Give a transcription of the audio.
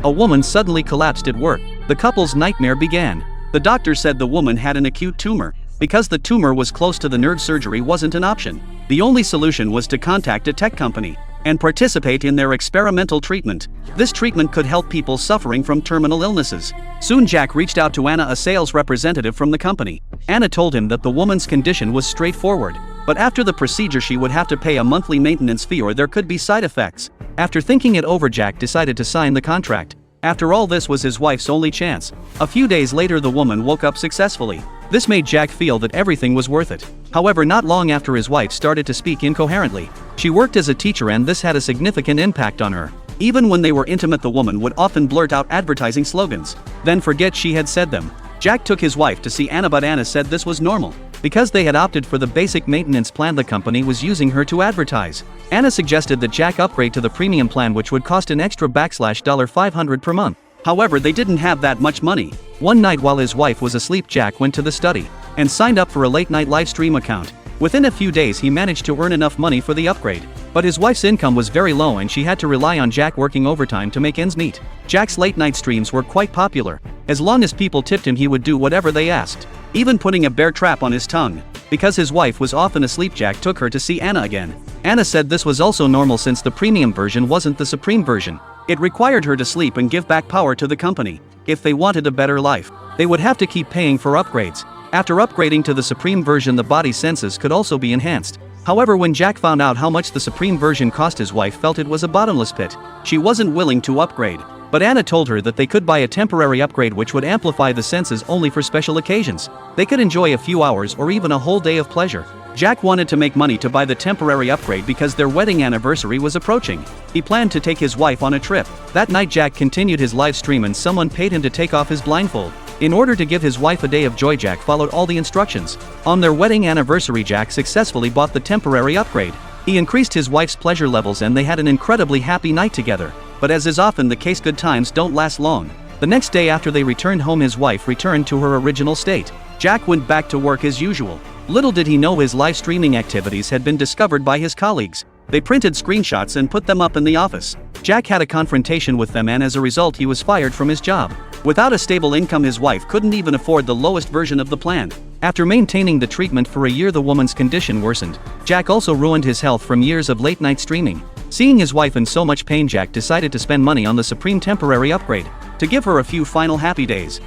A woman suddenly collapsed at work. The couple's nightmare began. The doctor said the woman had an acute tumor. Because the tumor was close to the nerve, surgery wasn't an option. The only solution was to contact a tech company and participate in their experimental treatment. This treatment could help people suffering from terminal illnesses. Soon Jack reached out to Anna, a sales representative from the company. Anna told him that the woman's condition was straightforward, but after the procedure she would have to pay a monthly maintenance fee or there could be side effects. After thinking it over, Jack decided to sign the contract. After all, this was his wife's only chance. A few days later, the woman woke up successfully. This made Jack feel that everything was worth it. However, not long after, his wife started to speak incoherently. She worked as a teacher and this had a significant impact on her. Even when they were intimate, the woman would often blurt out advertising slogans, then forget she had said them. Jack took his wife to see Anna, but Anna said this was normal. Because they had opted for the basic maintenance plan, the company was using her to advertise. Anna suggested that Jack upgrade to the premium plan, which would cost an extra $500 per month. However, they didn't have that much money. One night while his wife was asleep, Jack went to the study and signed up for a late-night live stream account. Within a few days he managed to earn enough money for the upgrade. But his wife's income was very low and she had to rely on Jack working overtime to make ends meet. Jack's late-night streams were quite popular. As long as people tipped him, he would do whatever they asked, even putting a bear trap on his tongue. Because his wife was often asleep, Jack took her to see Anna again. Anna said this was also normal since the premium version wasn't the supreme version. It required her to sleep and give back power to the company. If they wanted a better life, they would have to keep paying for upgrades. After upgrading to the supreme version, the body senses could also be enhanced. However, when Jack found out how much the supreme version cost, his wife felt it was a bottomless pit. She wasn't willing to upgrade. But Anna told her that they could buy a temporary upgrade which would amplify the senses only for special occasions. They could enjoy a few hours or even a whole day of pleasure. Jack wanted to make money to buy the temporary upgrade because their wedding anniversary was approaching. He planned to take his wife on a trip. That night Jack continued his live stream and someone paid him to take off his blindfold. In order to give his wife a day of joy, Jack followed all the instructions. On their wedding anniversary, Jack successfully bought the temporary upgrade. He increased his wife's pleasure levels and they had an incredibly happy night together. But as is often the case, good times don't last long. The next day after they returned home, his wife returned to her original state. Jack went back to work as usual. Little did he know his live streaming activities had been discovered by his colleagues. They printed screenshots and put them up in the office. Jack had a confrontation with them and as a result he was fired from his job. Without a stable income, his wife couldn't even afford the lowest version of the plan. After maintaining the treatment for a year, the woman's condition worsened. Jack also ruined his health from years of late-night streaming. Seeing his wife in so much pain, Jack decided to spend money on the supreme temporary upgrade to give her a few final happy days.